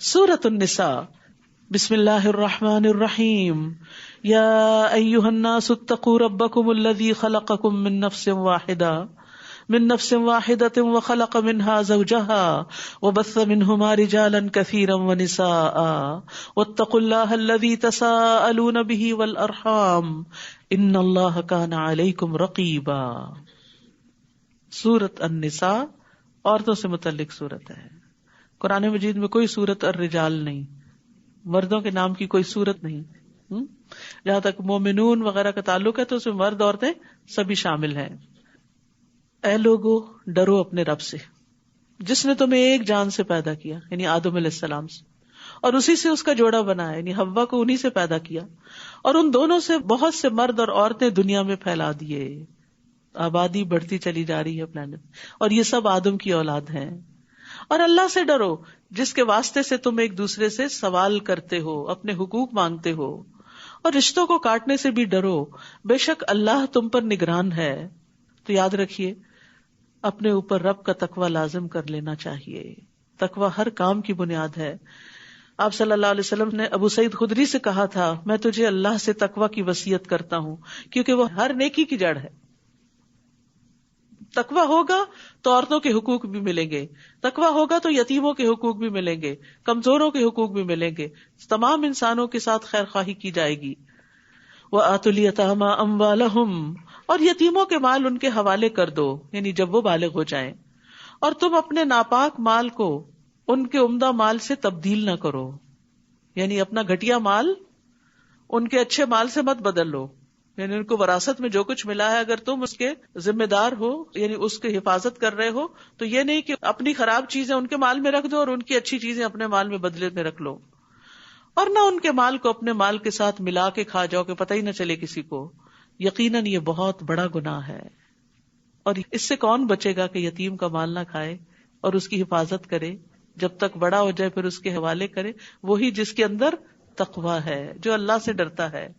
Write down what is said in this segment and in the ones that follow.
سورۃ النساء بسم اللہ الرحمن الرحیم یا ایھا الناس اتقوا ربکم الذی خلقکم من نفس واحدۃ وخلق منها زوجها وبث منهما رجالا كثيرا ونساء واتقوا اللہ الذی تساءلون به والارحام ان اللہ کان علیکم رقیبا۔ سورۃ النساء عورتوں سے متعلق سورت ہے۔ قرآن مجید میں کوئی سورت الرجال نہیں، مردوں کے نام کی کوئی سورت نہیں۔ جہاں تک مومنون وغیرہ کا تعلق ہے تو اس میں مرد عورتیں سبھی شامل ہیں۔ اے لوگو ڈرو اپنے رب سے جس نے تمہیں ایک جان سے پیدا کیا، یعنی آدم علیہ السلام سے، اور اسی سے اس کا جوڑا بنایا، یعنی حوا کو انہی سے پیدا کیا، اور ان دونوں سے بہت سے مرد اور عورتیں دنیا میں پھیلا دیے۔ آبادی بڑھتی چلی جا رہی ہے پلانٹ، اور یہ سب آدم کی اولاد ہیں۔ اور اللہ سے ڈرو جس کے واسطے سے تم ایک دوسرے سے سوال کرتے ہو، اپنے حقوق مانگتے ہو، اور رشتوں کو کاٹنے سے بھی ڈرو، بے شک اللہ تم پر نگران ہے۔ تو یاد رکھیے اپنے اوپر رب کا تقوی لازم کر لینا چاہیے۔ تقوی ہر کام کی بنیاد ہے۔ آپ صلی اللہ علیہ وسلم نے ابو سعید خدری سے کہا تھا، میں تجھے اللہ سے تقوی کی وصیت کرتا ہوں کیونکہ وہ ہر نیکی کی جڑ ہے۔ تقوی ہوگا تو عورتوں کے حقوق بھی ملیں گے، تقوی ہوگا تو یتیموں کے حقوق بھی ملیں گے، کمزوروں کے حقوق بھی ملیں گے، تمام انسانوں کے ساتھ خیر خواہی کی جائے گی۔ وَآتُوا الْيَتَامَىٰ أَمْوَالَهُمْ، اور یتیموں کے مال ان کے حوالے کر دو، یعنی جب وہ بالغ ہو جائیں، اور تم اپنے ناپاک مال کو ان کے عمدہ مال سے تبدیل نہ کرو، یعنی اپنا گھٹیا مال ان کے اچھے مال سے مت بدل لو، یعنی ان کو وراثت میں جو کچھ ملا ہے اگر تم اس کے ذمہ دار ہو، یعنی اس کی حفاظت کر رہے ہو، تو یہ نہیں کہ اپنی خراب چیزیں ان کے مال میں رکھ دو اور ان کی اچھی چیزیں اپنے مال میں بدلے میں رکھ لو، اور نہ ان کے مال کو اپنے مال کے ساتھ ملا کے کھا جاؤ کہ پتہ ہی نہ چلے کسی کو۔ یقیناً یہ بہت بڑا گناہ ہے، اور اس سے کون بچے گا کہ یتیم کا مال نہ کھائے اور اس کی حفاظت کرے، جب تک بڑا ہو جائے پھر اس کے حوالے کرے، وہی جس کے اندر تقویٰ ہے، جو اللہ سے ڈرتا ہے۔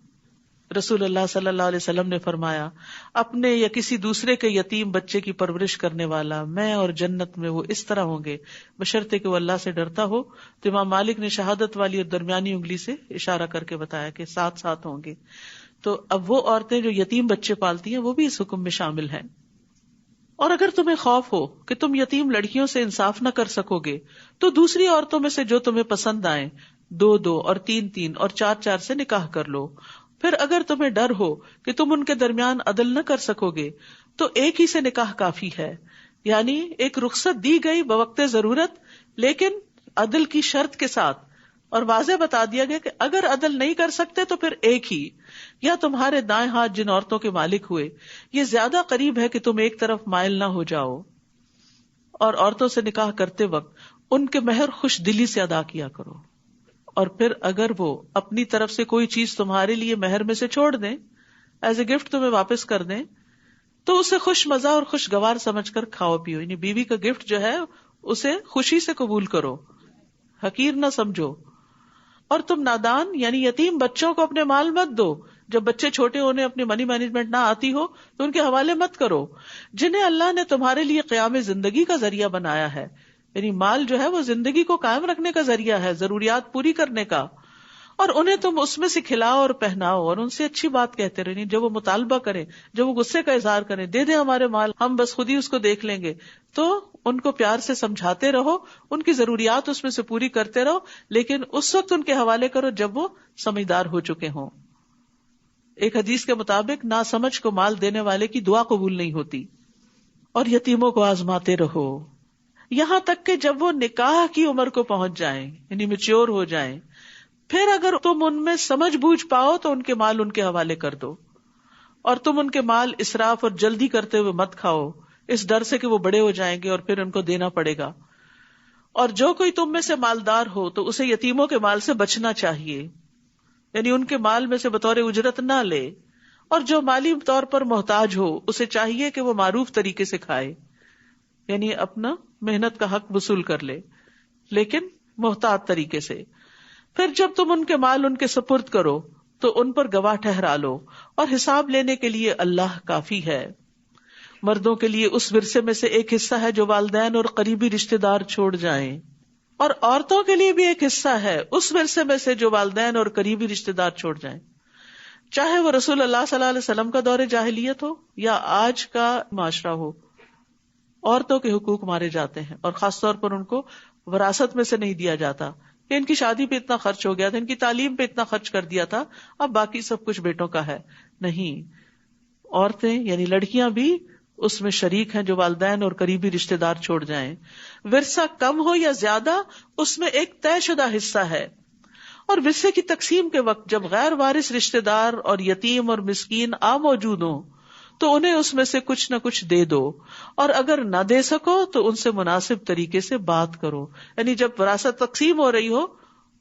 رسول اللہ صلی اللہ علیہ وسلم نے فرمایا، اپنے یا کسی دوسرے کے یتیم بچے کی پرورش کرنے والا میں اور جنت میں وہ اس طرح ہوں گے بشرطے کہ وہ اللہ سے ڈرتا ہو۔ تو امام مالک نے شہادت والی اور درمیانی انگلی سے اشارہ کر کے بتایا کہ ساتھ ساتھ ہوں گے۔ تو اب وہ عورتیں جو یتیم بچے پالتی ہیں وہ بھی اس حکم میں شامل ہیں۔ اور اگر تمہیں خوف ہو کہ تم یتیم لڑکیوں سے انصاف نہ کر سکو گے تو دوسری عورتوں میں سے جو تمہیں پسند آئیں، 2 اور 3 اور 4 سے نکاح کر لو۔ پھر اگر تمہیں ڈر ہو کہ تم ان کے درمیان عدل نہ کر سکو گے تو ایک ہی سے نکاح کافی ہے، یعنی ایک رخصت دی گئی بوقت ضرورت، لیکن عدل کی شرط کے ساتھ، اور واضح بتا دیا گیا کہ اگر عدل نہیں کر سکتے تو پھر ایک ہی، یا تمہارے دائیں ہاتھ جن عورتوں کے مالک ہوئے یہ زیادہ قریب ہے کہ تم ایک طرف مائل نہ ہو جاؤ۔ اور عورتوں سے نکاح کرتے وقت ان کے مہر خوش دلی سے ادا کیا کرو، اور پھر اگر وہ اپنی طرف سے کوئی چیز تمہارے لیے مہر میں سے چھوڑ دیں، ایز اے گفٹ تمہیں واپس کر دیں، تو اسے خوش مزہ اور خوشگوار سمجھ کر کھاؤ پیو، یعنی بیوی کا گفٹ جو ہے اسے خوشی سے قبول کرو، حقیر نہ سمجھو۔ اور تم نادان یعنی یتیم بچوں کو اپنے مال مت دو، جب بچے چھوٹے ہونے اپنی منی مینجمنٹ نہ آتی ہو تو ان کے حوالے مت کرو، جنہیں اللہ نے تمہارے لیے قیام زندگی کا ذریعہ بنایا ہے، یعنی مال جو ہے وہ زندگی کو قائم رکھنے کا ذریعہ ہے، ضروریات پوری کرنے کا، اور انہیں تم اس میں سے کھلاؤ اور پہناؤ، اور ان سے اچھی بات کہتے رہے، جب وہ مطالبہ کریں، جب وہ غصے کا اظہار کریں، دے دیں ہمارے مال، ہم بس خود ہی اس کو دیکھ لیں گے، تو ان کو پیار سے سمجھاتے رہو، ان کی ضروریات اس میں سے پوری کرتے رہو، لیکن اس وقت ان کے حوالے کرو جب وہ سمجھدار ہو چکے ہوں۔ ایک حدیث کے مطابق ناسمجھ کو مال دینے والے کی دعا قبول نہیں ہوتی۔ اور یتیموں کو آزماتے رہو یہاں تک کہ جب وہ نکاح کی عمر کو پہنچ جائیں، یعنی میچور ہو جائیں، پھر اگر تم ان میں سمجھ بوجھ پاؤ تو ان کے مال ان کے حوالے کر دو، اور تم ان کے مال اسراف اور جلدی کرتے ہوئے مت کھاؤ، اس ڈر سے کہ وہ بڑے ہو جائیں گے اور پھر ان کو دینا پڑے گا۔ اور جو کوئی تم میں سے مالدار ہو تو اسے یتیموں کے مال سے بچنا چاہیے، یعنی ان کے مال میں سے بطور اجرت نہ لے، اور جو مالی طور پر محتاج ہو اسے چاہیے کہ وہ معروف طریقے سے کھائے، یعنی اپنا محنت کا حق وصول کر لے، لیکن محتاط طریقے سے۔ پھر جب تم ان کے مال ان کے سپرد کرو تو ان پر گواہ ٹھہرا لو، اور حساب لینے کے لیے اللہ کافی ہے۔ مردوں کے لیے اس ورثے میں سے ایک حصہ ہے جو والدین اور قریبی رشتہ دار چھوڑ جائیں، اور عورتوں کے لیے بھی ایک حصہ ہے اس ورثے میں سے جو والدین اور قریبی رشتے دار چھوڑ جائیں، چاہے وہ رسول اللہ صلی اللہ علیہ وسلم کا دور جاہلیت ہو یا آج کا معاشرہ ہو. عورتوں کے حقوق مارے جاتے ہیں، اور خاص طور پر ان کو وراثت میں سے نہیں دیا جاتا کہ ان کی شادی پہ اتنا خرچ ہو گیا تھا، ان کی تعلیم پہ اتنا خرچ کر دیا تھا، اب باقی سب کچھ بیٹوں کا ہے. نہیں، عورتیں یعنی لڑکیاں بھی اس میں شریک ہیں جو والدین اور قریبی رشتے دار چھوڑ جائیں. ورثہ کم ہو یا زیادہ، اس میں ایک طے شدہ حصہ ہے. اور ورثے کی تقسیم کے وقت جب غیر وارث رشتے دار اور یتیم اور مسکین موجود ہوں تو انہیں اس میں سے کچھ نہ کچھ دے دو، اور اگر نہ دے سکو تو ان سے مناسب طریقے سے بات کرو. یعنی جب وراثت تقسیم ہو رہی ہو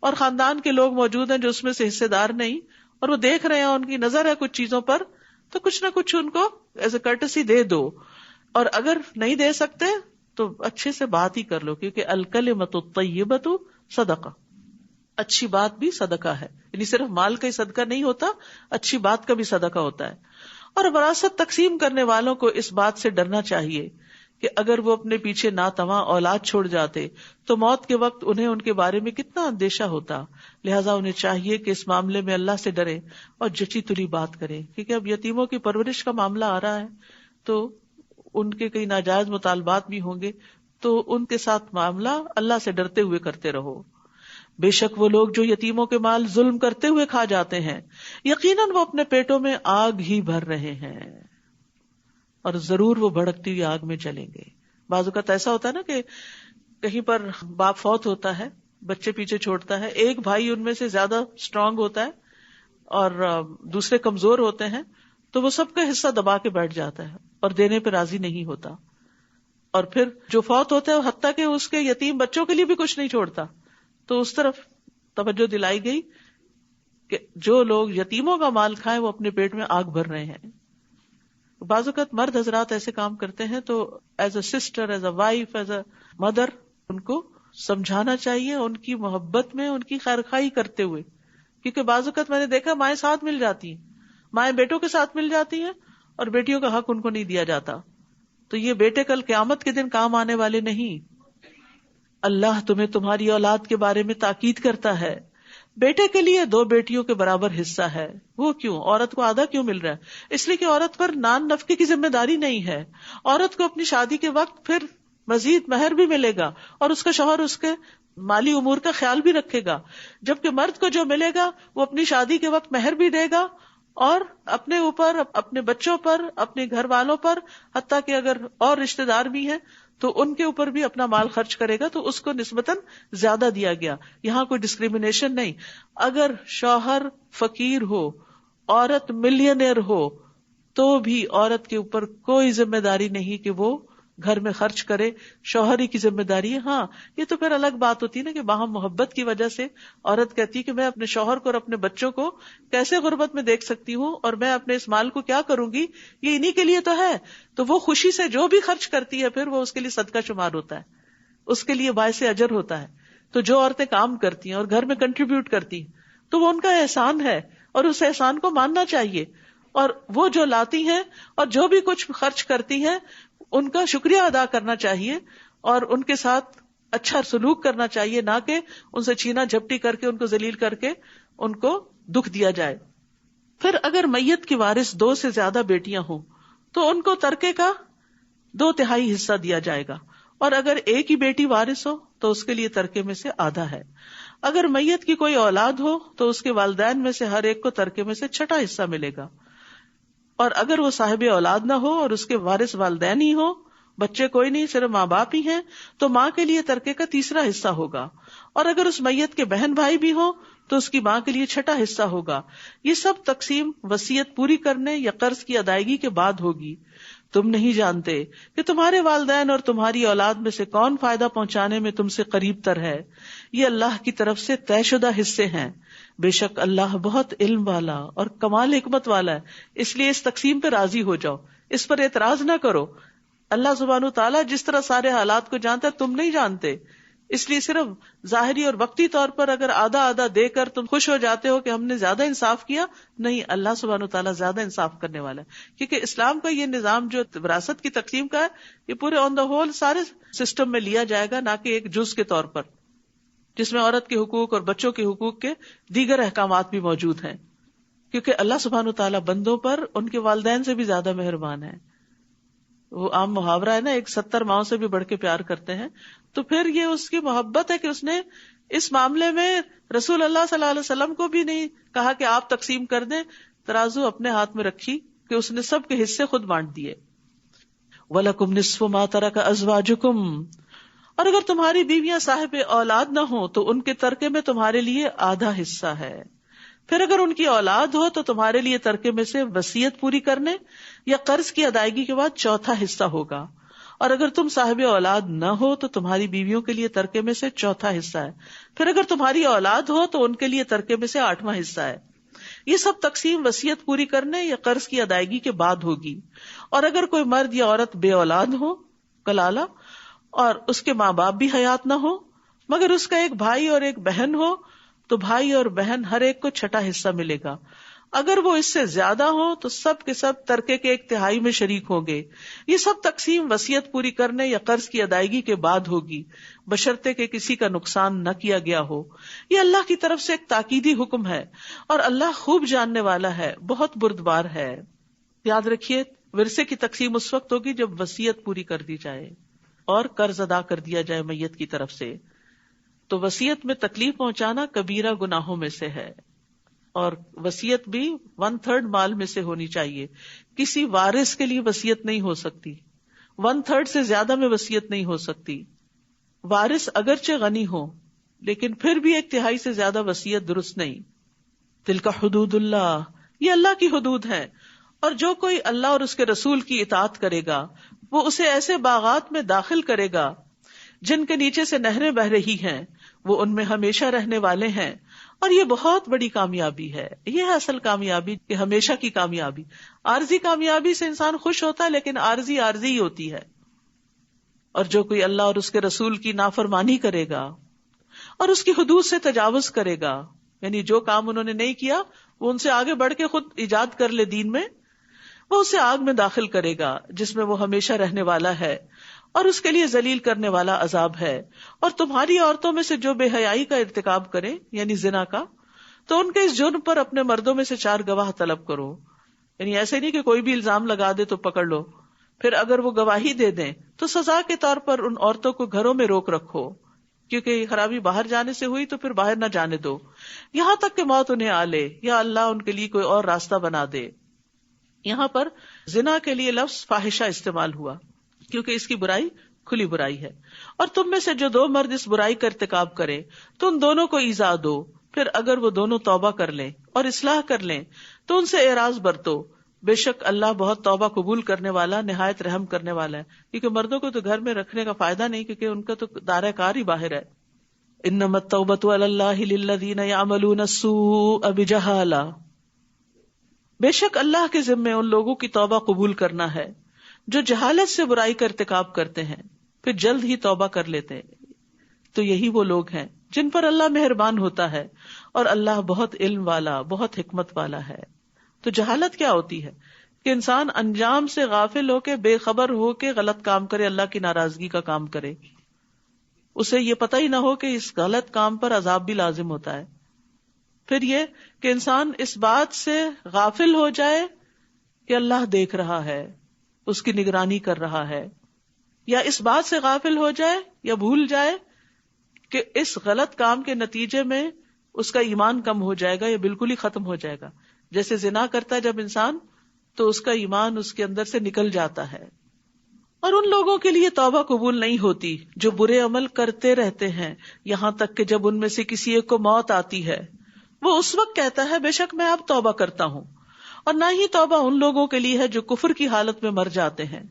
اور خاندان کے لوگ موجود ہیں جو اس میں سے حصے دار نہیں، اور وہ دیکھ رہے ہیں، ان کی نظر ہے کچھ چیزوں پر، تو کچھ نہ کچھ ان کو ایز اے کرٹسی دے دو. اور اگر نہیں دے سکتے تو اچھے سے بات ہی کر لو، کیونکہ الکلمۃ الطیبۃ صدقہ، اچھی بات بھی صدقہ ہے. یعنی صرف مال کا ہی صدقہ نہیں ہوتا، اچھی بات کا بھی صدقہ ہوتا ہے. اور وراثت تقسیم کرنے والوں کو اس بات سے ڈرنا چاہیے کہ اگر وہ اپنے پیچھے ناتواں اولاد چھوڑ جاتے تو موت کے وقت انہیں ان کے بارے میں کتنا اندیشہ ہوتا. لہٰذا انہیں چاہیے کہ اس معاملے میں اللہ سے ڈرے اور جچی تلی بات کریں، کیونکہ اب یتیموں کی پرورش کا معاملہ آ رہا ہے تو ان کے کئی ناجائز مطالبات بھی ہوں گے، تو ان کے ساتھ معاملہ اللہ سے ڈرتے ہوئے کرتے رہو. بے شک وہ لوگ جو یتیموں کے مال ظلم کرتے ہوئے کھا جاتے ہیں، یقیناً وہ اپنے پیٹوں میں آگ ہی بھر رہے ہیں، اور ضرور وہ بھڑکتی ہوئی آگ میں چلیں گے. بعض اوقات ایسا ہوتا ہے نا کہ کہیں پر باپ فوت ہوتا ہے، بچے پیچھے چھوڑتا ہے، ایک بھائی ان میں سے زیادہ اسٹرانگ ہوتا ہے اور دوسرے کمزور ہوتے ہیں، تو وہ سب کا حصہ دبا کے بیٹھ جاتا ہے اور دینے پہ راضی نہیں ہوتا. اور پھر جو فوت ہوتا ہے حتیٰ کہ اس کے یتیم بچوں کے لیے بھی کچھ نہیں چھوڑتا. تو اس طرف توجہ دلائی گئی کہ جو لوگ یتیموں کا مال کھائیں وہ اپنے پیٹ میں آگ بھر رہے ہیں. بعض اوقات مرد حضرات ایسے کام کرتے ہیں تو as a sister, as a wife, as a mother ان کو سمجھانا چاہیے، ان کی محبت میں ان کی خیرخواہی کرتے ہوئے. کیونکہ بعض اوقات میں نے دیکھا مائیں ساتھ مل جاتی ہیں، مائیں بیٹوں کے ساتھ مل جاتی ہیں اور بیٹیوں کا حق ان کو نہیں دیا جاتا. تو یہ بیٹے کل قیامت کے دن کام آنے والے نہیں. اللہ تمہیں تمہاری اولاد کے بارے میں تاکید کرتا ہے. بیٹے کے لیے 2 بیٹیوں کے برابر حصہ ہے. وہ کیوں؟ عورت کو آدھا کیوں مل رہا ہے؟ اس لیے کہ عورت پر نان نفقے کی ذمہ داری نہیں ہے. عورت کو اپنی شادی کے وقت پھر مزید مہر بھی ملے گا اور اس کا شوہر اس کے مالی امور کا خیال بھی رکھے گا، جبکہ مرد کو جو ملے گا وہ اپنی شادی کے وقت مہر بھی دے گا اور اپنے اوپر، اپنے بچوں پر، اپنے گھر والوں پر، حتیٰ کہ اگر اور رشتے دار بھی ہیں تو ان کے اوپر بھی اپنا مال خرچ کرے گا. تو اس کو نسبتاً زیادہ دیا گیا. یہاں کوئی ڈسکریمنیشن نہیں. اگر شوہر فقیر ہو، عورت ملینئر ہو، تو بھی عورت کے اوپر کوئی ذمہ داری نہیں کہ وہ گھر میں خرچ کرے. شوہر ہی کی ذمہ داری ہے. ہاں یہ تو پھر الگ بات ہوتی ہے نا کہ باہم محبت کی وجہ سے عورت کہتی ہے کہ میں اپنے شوہر کو اور اپنے بچوں کو کیسے غربت میں دیکھ سکتی ہوں، اور میں اپنے اس مال کو کیا کروں گی، یہ انہی کے لیے تو ہے. تو وہ خوشی سے جو بھی خرچ کرتی ہے پھر وہ اس کے لیے صدقہ شمار ہوتا ہے، اس کے لیے باعث اجر ہوتا ہے. تو جو عورتیں کام کرتی ہیں اور گھر میں کنٹریبیوٹ کرتی ہیں تو وہ ان کا احسان ہے اور اس احسان کو ماننا چاہیے. اور وہ جو لاتی ہیں اور جو بھی کچھ خرچ کرتی ہیں ان کا شکریہ ادا کرنا چاہیے اور ان کے ساتھ اچھا سلوک کرنا چاہیے، نہ کہ ان سے چھینا جھپٹی کر کے ان کو ذلیل کر کے ان کو دکھ دیا جائے. پھر اگر میت کی وارث 2 سے زیادہ بیٹیاں ہوں تو ان کو ترکے کا 2/3 حصہ دیا جائے گا، اور اگر ایک ہی بیٹی وارث ہو تو اس کے لیے ترکے میں سے آدھا ہے. اگر میت کی کوئی اولاد ہو تو اس کے والدین میں سے ہر ایک کو ترکے میں سے 6واں حصہ ملے گا. اور اگر وہ صاحب اولاد نہ ہو اور اس کے وارث والدین ہی ہو، بچے کوئی نہیں، صرف ماں باپ ہی ہیں، تو ماں کے لیے ترکے کا 3واں حصہ ہوگا. اور اگر اس میت کے بہن بھائی بھی ہو تو اس کی ماں کے لیے 6واں حصہ ہوگا. یہ سب تقسیم وصیت پوری کرنے یا قرض کی ادائیگی کے بعد ہوگی. تم نہیں جانتے کہ تمہارے والدین اور تمہاری اولاد میں سے کون فائدہ پہنچانے میں تم سے قریب تر ہے. یہ اللہ کی طرف سے طے شدہ حصے ہیں. بے شک اللہ بہت علم والا اور کمال حکمت والا ہے. اس لیے اس تقسیم پہ راضی ہو جاؤ، اس پر اعتراض نہ کرو. اللہ سبحانہ تعالیٰ جس طرح سارے حالات کو جانتا ہے تم نہیں جانتے، اس لیے صرف ظاہری اور وقتی طور پر اگر آدھا آدھا دے کر تم خوش ہو جاتے ہو کہ ہم نے زیادہ انصاف کیا، نہیں، اللہ سبحانہ تعالیٰ زیادہ انصاف کرنے والا ہے. کیونکہ اسلام کا یہ نظام جو وراثت کی تقسیم کا ہے، یہ پورے آن دا ہول سارے سسٹم میں لیا جائے گا، نہ کہ ایک جز کے طور پر. جس میں عورت کے حقوق اور بچوں کے حقوق کے دیگر احکامات بھی موجود ہیں، کیونکہ اللہ سبحانہ وتعالیٰ بندوں پر ان کے والدین سے بھی زیادہ مہربان ہے. وہ عام محاورہ ہے نا، ایک 70 ماؤں سے بھی بڑھ کے پیار کرتے ہیں. تو پھر یہ اس کی محبت ہے کہ اس نے اس معاملے میں رسول اللہ صلی اللہ علیہ وسلم کو بھی نہیں کہا کہ آپ تقسیم کر دیں، ترازو اپنے ہاتھ میں رکھی کہ اس نے سب کے حصے خود بانٹ دیے. وَلَكُمْ نِصْفُ مَا تَرَكَ أَزْوَاجُكُمْ، اور اگر تمہاری بیویاں صاحب اولاد نہ ہوں تو ان کے ترکے میں تمہارے لیے آدھا حصہ ہے. پھر اگر ان کی اولاد ہو تو تمہارے لیے ترکے میں سے وصیت پوری کرنے یا قرض کی ادائیگی کے بعد چوتھا حصہ ہوگا. اور اگر تم صاحب اولاد نہ ہو تو تمہاری بیویوں کے لیے ترکے میں سے چوتھا حصہ ہے. پھر اگر تمہاری اولاد ہو تو ان کے لیے ترکے میں سے 8واں حصہ ہے. یہ سب تقسیم وصیت پوری کرنے یا قرض کی ادائیگی کے بعد ہوگی. اور اگر کوئی مرد یا عورت بے اولاد ہو، کلالہ، اور اس کے ماں باپ بھی حیات نہ ہو مگر اس کا ایک بھائی اور ایک بہن ہو، تو بھائی اور بہن ہر ایک کو چھٹا حصہ ملے گا. اگر وہ اس سے زیادہ ہوں تو سب کے سب ترکے کے 1/3 میں شریک ہوں گے. یہ سب تقسیم وصیت پوری کرنے یا قرض کی ادائیگی کے بعد ہوگی، بشرطے کہ کسی کا نقصان نہ کیا گیا ہو. یہ اللہ کی طرف سے ایک تاکیدی حکم ہے اور اللہ خوب جاننے والا ہے، بہت بردبار ہے. یاد رکھیے، ورثے کی تقسیم اس وقت ہوگی جب وصیت پوری کر دی جائے اور قرض ادا کر دیا جائے میت کی طرف سے. تو وصیت میں تکلیف پہنچانا کبیرہ گناہوں میں سے ہے، اور وصیت بھی 1/3 مال میں سے ہونی چاہیے. کسی وارث کے لیے وصیت نہیں ہو سکتی، 1/3 سے زیادہ میں وصیت نہیں ہو سکتی. وارث اگرچہ غنی ہو لیکن پھر بھی 1/3 سے زیادہ وصیت درست نہیں. تلک حدود اللہ، یہ اللہ کی حدود ہے. اور جو کوئی اللہ اور اس کے رسول کی اطاعت کرے گا وہ اسے ایسے باغات میں داخل کرے گا جن کے نیچے سے نہریں بہ رہی ہیں، وہ ان میں ہمیشہ رہنے والے ہیں. اور یہ بہت بڑی کامیابی ہے. یہ ہے اصل کامیابی کہ ہمیشہ کی کامیابی. عارضی کامیابی سے انسان خوش ہوتا ہے لیکن عارضی ہی ہوتی ہے. اور جو کوئی اللہ اور اس کے رسول کی نافرمانی کرے گا اور اس کی حدود سے تجاوز کرے گا، یعنی جو کام انہوں نے نہیں کیا وہ ان سے آگے بڑھ کے خود ایجاد کر لے دین میں، وہ اسے آگ میں داخل کرے گا جس میں وہ ہمیشہ رہنے والا ہے، اور اس کے لیے ذلیل کرنے والا عذاب ہے. اور تمہاری عورتوں میں سے جو بے حیائی کا ارتکاب کرے، یعنی زنا کا، تو ان کے اس جرم پر اپنے مردوں میں سے 4 گواہ طلب کرو. یعنی ایسے نہیں کہ کوئی بھی الزام لگا دے تو پکڑ لو، پھر اگر وہ گواہی دے دیں تو سزا کے طور پر ان عورتوں کو گھروں میں روک رکھو، کیونکہ یہ خرابی باہر جانے سے ہوئی تو پھر باہر نہ جانے دو یہاں تک کہ موت انہیں آ لے یا اللہ ان کے لیے کوئی اور راستہ بنا دے. یہاں پر زنا کے لیے لفظ فاحشہ استعمال ہوا کیونکہ اس کی برائی کھلی برائی ہے. اور تم میں سے جو 2 مرد اس برائی کا ارتکاب کرے تو ان دونوں کو ایذا دو، پھر اگر وہ دونوں توبہ کر لیں اور اصلاح کر لیں تو ان سے اعراض برتو. بے شک اللہ بہت توبہ قبول کرنے والا، نہایت رحم کرنے والا ہے. کیونکہ مردوں کو تو گھر میں رکھنے کا فائدہ نہیں، کیونکہ ان کا تو دائرہ کار ہی باہر ہے. انما التوبۃ علی اللہ للذین یعملون السوء بجہالہ، بے شک اللہ کے ذمے ان لوگوں کی توبہ قبول کرنا ہے جو جہالت سے برائی کا ارتکاب کرتے ہیں پھر جلد ہی توبہ کر لیتے ہیں. تو یہی وہ لوگ ہیں جن پر اللہ مہربان ہوتا ہے، اور اللہ بہت علم والا، بہت حکمت والا ہے. تو جہالت کیا ہوتی ہے؟ کہ انسان انجام سے غافل ہو کے، بے خبر ہو کے غلط کام کرے، اللہ کی ناراضگی کا کام کرے، اسے یہ پتہ ہی نہ ہو کہ اس غلط کام پر عذاب بھی لازم ہوتا ہے. پھر یہ کہ انسان اس بات سے غافل ہو جائے کہ اللہ دیکھ رہا ہے، اس کی نگرانی کر رہا ہے، یا اس بات سے غافل ہو جائے یا بھول جائے کہ اس غلط کام کے نتیجے میں اس کا ایمان کم ہو جائے گا یا بالکل ہی ختم ہو جائے گا. جیسے زنا کرتا ہے جب انسان تو اس کا ایمان اس کے اندر سے نکل جاتا ہے. اور ان لوگوں کے لیے توبہ قبول نہیں ہوتی جو برے عمل کرتے رہتے ہیں یہاں تک کہ جب ان میں سے کسی ایک کو موت آتی ہے وہ اس وقت کہتا ہے بے شک میں اب توبہ کرتا ہوں. اور نہ ہی توبہ ان لوگوں کے لیے ہے جو کفر کی حالت میں مر جاتے ہیں.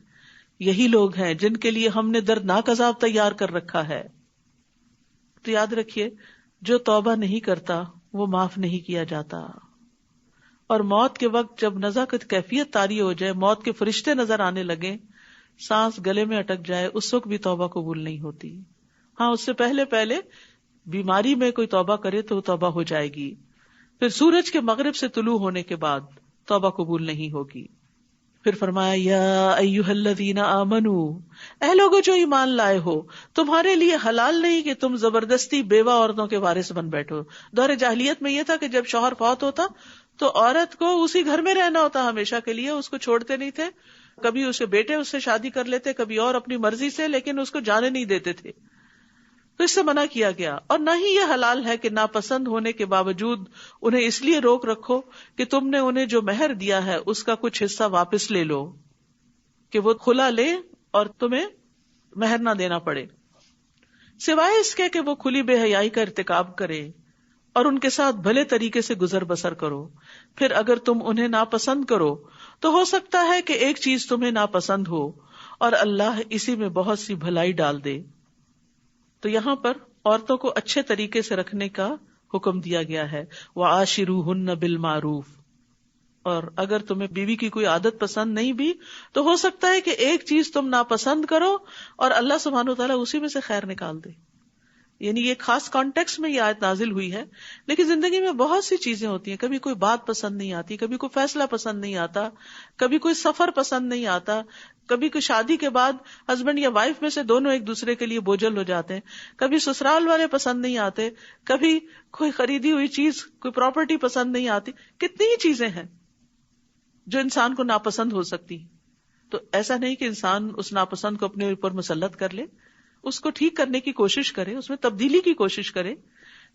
یہی لوگ ہیں جن کے لیے ہم نے دردناک عذاب تیار کر رکھا ہے. تو یاد رکھیے، جو توبہ نہیں کرتا وہ معاف نہیں کیا جاتا. اور موت کے وقت جب نزاکت کیفیت طاری ہو جائے، موت کے فرشتے نظر آنے لگے، سانس گلے میں اٹک جائے، اس وقت بھی توبہ قبول نہیں ہوتی. ہاں، اس سے پہلے بیماری میں کوئی توبہ کرے تو توبہ ہو جائے گی. پھر سورج کے مغرب سے طلوع ہونے کے بعد توبہ قبول نہیں ہوگی. پھر فرمایا یا ایھا الذین آمنو، اے لوگو جو ایمان لائے ہو، تمہارے لیے حلال نہیں کہ تم زبردستی بیوہ عورتوں کے وارث بن بیٹھو. دور جاہلیت میں یہ تھا کہ جب شوہر فوت ہوتا تو عورت کو اسی گھر میں رہنا ہوتا ہمیشہ کے لیے، اس کو چھوڑتے نہیں تھے. کبھی اس کے بیٹے اس سے شادی کر لیتے، کبھی اور اپنی مرضی سے، لیکن اس کو جانے نہیں دیتے تھے. تو اس سے منع کیا گیا. اور نہ ہی یہ حلال ہے کہ ناپسند ہونے کے باوجود انہیں اس لیے روک رکھو کہ تم نے انہیں جو مہر دیا ہے اس کا کچھ حصہ واپس لے لو، کہ وہ کھلا لے اور تمہیں مہر نہ دینا پڑے، سوائے اس کے کہ وہ کھلی بے حیائی کا ارتکاب کرے، اور ان کے ساتھ بھلے طریقے سے گزر بسر کرو. پھر اگر تم انہیں ناپسند کرو تو ہو سکتا ہے کہ ایک چیز تمہیں ناپسند ہو اور اللہ اسی میں بہت سی بھلائی ڈال دے. تو یہاں پر عورتوں کو اچھے طریقے سے رکھنے کا حکم دیا گیا ہے. وَعَاشِرُوهُنَّ بِالْمَعْرُوفِ. اور اگر تمہیں بیوی کی کوئی عادت پسند نہیں بھی تو ہو سکتا ہے کہ ایک چیز تم ناپسند کرو اور اللہ سبحانہ وتعالیٰ اسی میں سے خیر نکال دے. یعنی یہ خاص کانٹیکس میں یہ آیت نازل ہوئی ہے، لیکن زندگی میں بہت سی چیزیں ہوتی ہیں. کبھی کوئی بات پسند نہیں آتی، کبھی کوئی فیصلہ پسند نہیں آتا، کبھی کوئی سفر پسند نہیں آتا، کبھی کوئی شادی کے بعد ہسبینڈ یا وائف میں سے دونوں ایک دوسرے کے لیے بوجھل ہو جاتے ہیں، کبھی سسرال والے پسند نہیں آتے، کبھی کوئی خریدی ہوئی چیز، کوئی پراپرٹی پسند نہیں آتی. کتنی ہی چیزیں ہیں جو انسان کو ناپسند ہو سکتی. تو ایسا نہیں کہ انسان اس ناپسند کو اپنے اوپر مسلط کر لے، اس کو ٹھیک کرنے کی کوشش کرے، اس میں تبدیلی کی کوشش کرے.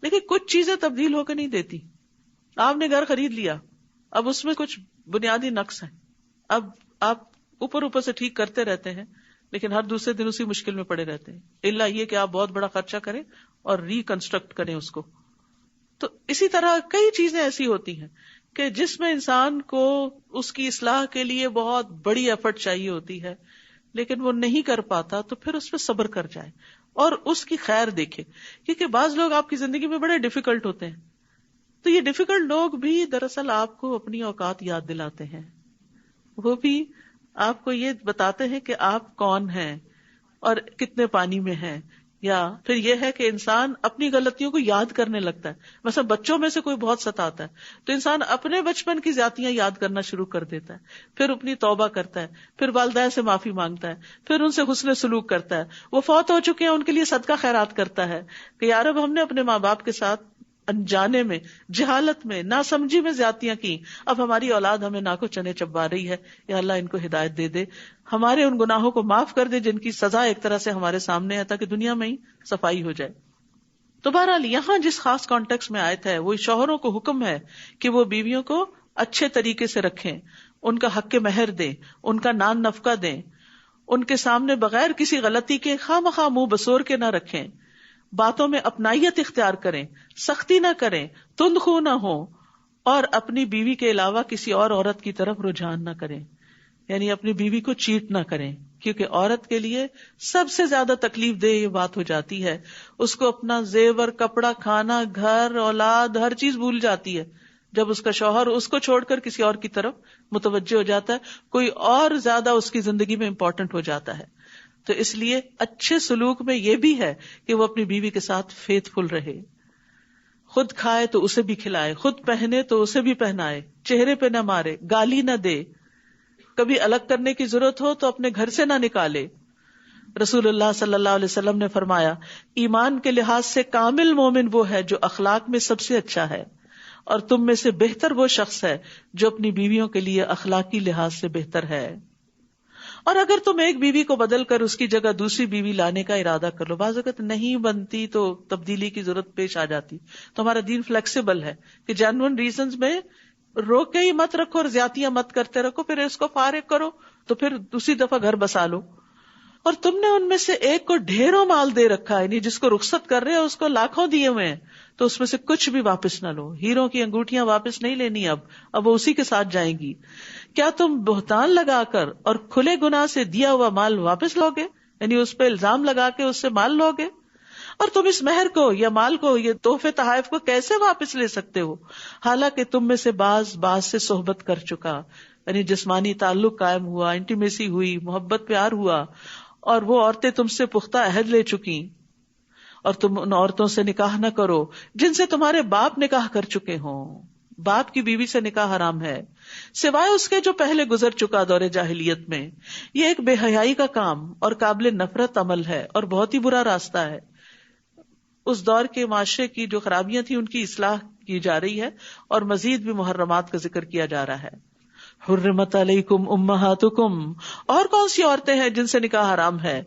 لیکن کچھ چیزیں تبدیل ہو کے نہیں دیتی. آپ نے گھر خرید لیا، اب اس میں کچھ بنیادی نقص ہیں، اب آپ اوپر سے ٹھیک کرتے رہتے ہیں لیکن ہر دوسرے دن اسی مشکل میں پڑے رہتے ہیں، الا یہ کہ آپ بہت بڑا خرچہ کریں اور ریکنسٹرکٹ کریں اس کو. تو اسی طرح کئی چیزیں ایسی ہوتی ہیں کہ جس میں انسان کو اس کی اصلاح کے لیے بہت بڑی ایفرٹ چاہیے ہوتی ہے، لیکن وہ نہیں کر پاتا تو پھر اس پہ صبر کر جائے اور اس کی خیر دیکھے. کیونکہ بعض لوگ آپ کی زندگی میں بڑے ڈیفیکلٹ ہوتے ہیں، تو یہ ڈیفیکلٹ لوگ بھی دراصل آپ کو اپنی اوقات یاد دلاتے ہیں. وہ بھی آپ کو یہ بتاتے ہیں کہ آپ کون ہیں اور کتنے پانی میں ہیں. یا پھر یہ ہے کہ انسان اپنی غلطیوں کو یاد کرنے لگتا ہے. مثلا بچوں میں سے کوئی بہت ستاتا ہے تو انسان اپنے بچپن کی زیادتیاں یاد کرنا شروع کر دیتا ہے، پھر اپنی توبہ کرتا ہے، پھر والدین سے معافی مانگتا ہے، پھر ان سے حسن سلوک کرتا ہے. وہ فوت ہو چکے ہیں ان کے لیے صدقہ خیرات کرتا ہے کہ یار اب ہم نے اپنے ماں باپ کے ساتھ انجانے میں، جہالت میں، ناسمجھی میں زیادتیاں کی، اب ہماری اولاد ہمیں ناکو چنے چبا رہی ہے، یا اللہ ان کو ہدایت دے دے، ہمارے ان گناہوں کو معاف کر دے جن کی سزا ایک طرح سے ہمارے سامنے ہے، تاکہ دنیا میں ہی صفائی ہو جائے. تو بہرحال یہاں جس خاص کانٹیکس میں آیت ہے وہ شوہروں کو حکم ہے کہ وہ بیویوں کو اچھے طریقے سے رکھیں، ان کا حق مہر دیں، ان کا نان نفقہ دیں، ان کے سامنے بغیر کسی غلطی کے خواہ مخواہ منہ بسور کے نہ رکھیں، باتوں میں اپنائیت اختیار کریں، سختی نہ کریں، تند خو نہ ہوں، اور اپنی بیوی کے علاوہ کسی اور عورت کی طرف رجحان نہ کریں. یعنی اپنی بیوی کو چیٹ نہ کریں، کیونکہ عورت کے لیے سب سے زیادہ تکلیف دہ یہ بات ہو جاتی ہے، اس کو اپنا زیور، کپڑا، کھانا، گھر، اولاد، ہر چیز بھول جاتی ہے جب اس کا شوہر اس کو چھوڑ کر کسی اور کی طرف متوجہ ہو جاتا ہے، کوئی اور زیادہ اس کی زندگی میں امپورٹنٹ ہو جاتا ہے. تو اس لیے اچھے سلوک میں یہ بھی ہے کہ وہ اپنی بیوی کے ساتھ فیتھ فل رہے، خود کھائے تو اسے بھی کھلائے، خود پہنے تو اسے بھی پہنائے، چہرے پہ نہ مارے، گالی نہ دے، کبھی الگ کرنے کی ضرورت ہو تو اپنے گھر سے نہ نکالے. رسول اللہ صلی اللہ علیہ وسلم نے فرمایا، ایمان کے لحاظ سے کامل مومن وہ ہے جو اخلاق میں سب سے اچھا ہے، اور تم میں سے بہتر وہ شخص ہے جو اپنی بیویوں کے لیے اخلاقی لحاظ سے بہتر ہے. اور اگر تم ایک بیوی کو بدل کر اس کی جگہ دوسری بیوی لانے کا ارادہ کر لو، بعض اوقات نہیں بنتی تو تبدیلی کی ضرورت پیش آ جاتی، تو ہمارا دین فلیکسیبل ہے کہ جینوئن ریزنز میں روک کے ہی مت رکھو اور زیادتیاں مت کرتے رکھو، پھر اس کو فارغ کرو تو پھر دوسری دفعہ گھر بسا لو. اور تم نے ان میں سے ایک کو ڈھیروں مال دے رکھا ہے، یعنی جس کو رخصت کر رہے ہو اس کو لاکھوں دیے ہوئے ہیں، تو اس میں سے کچھ بھی واپس نہ لو. ہیروں کی انگوٹھیاں واپس نہیں لینی، اب وہ اسی کے ساتھ جائیں گی. کیا تم بہتان لگا کر اور کھلے گناہ سے دیا ہوا مال واپس لوگے، یعنی اس پہ الزام لگا کے اس سے مال لوگے؟ اور تم اس مہر کو یا مال کو، یہ تحفے تحائف کو کیسے واپس لے سکتے ہو، حالانکہ تم میں سے بعض سے صحبت کر چکا، یعنی جسمانی تعلق قائم ہوا، انٹیمیسی ہوئی، محبت پیار ہوا، اور وہ عورتیں تم سے پختہ عہد لے چکی. اور تم ان عورتوں سے نکاح نہ کرو جن سے تمہارے باپ نکاح کر چکے ہوں. باپ کی بیوی سے نکاح حرام ہے سوائے اس کے جو پہلے گزر چکا دور جاہلیت میں. یہ ایک بے حیائی کا کام اور قابل نفرت عمل ہے اور بہت ہی برا راستہ ہے. اس دور کے معاشرے کی جو خرابیاں تھیں ان کی اصلاح کی جا رہی ہے اور مزید بھی محرمات کا ذکر کیا جا رہا ہے. حرمت علیکم امہاتکم، اور کون سی عورتیں ہیں جن سے نکاح حرام ہے؟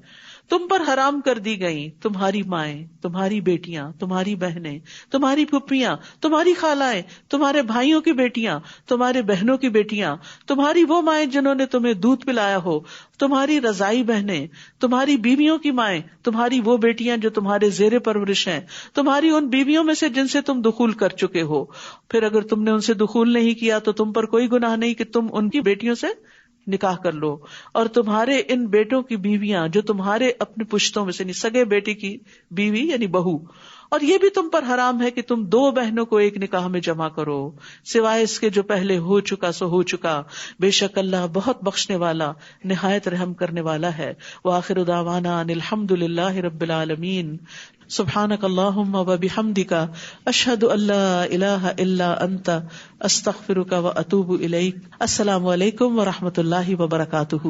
تم پر حرام کر دی گئیں تمہاری مائیں، تمہاری بیٹیاں، تمہاری بہنیں، تمہاری پھپھیاں، تمہاری خالائیں، تمہارے بھائیوں کی بیٹیاں، تمہارے بہنوں کی بیٹیاں، تمہاری وہ مائیں جنہوں نے تمہیں دودھ پلایا ہو، تمہاری رضائی بہنیں، تمہاری بیویوں کی مائیں، تمہاری وہ بیٹیاں جو تمہارے زیر پرورش ہیں، تمہاری ان بیویوں میں سے جن سے تم دخول کر چکے ہو. پھر اگر تم نے ان سے دخول نہیں کیا تو تم پر کوئی گناہ نہیں کہ تم ان کی بیٹیوں سے نکاح کر لو. اور تمہارے ان بیٹوں کی بیویاں جو تمہارے اپنے پشتوں میں سے سگے بیٹی کی بیوی یعنی بہو، اور یہ بھی تم پر حرام ہے کہ تم دو بہنوں کو ایک نکاح میں جمع کرو سوائے اس کے جو پہلے ہو چکا سو ہو چکا. بے شک اللہ بہت بخشنے والا نہایت رحم کرنے والا ہے. وآخر دعوانا ان الحمد للہ رب العالمین. سبحانک اللہم وبحمدک اشہد ان لا الہ الا انت استغفرک واتوب الیک. السلام علیکم ورحمۃ اللہ وبرکاتہ.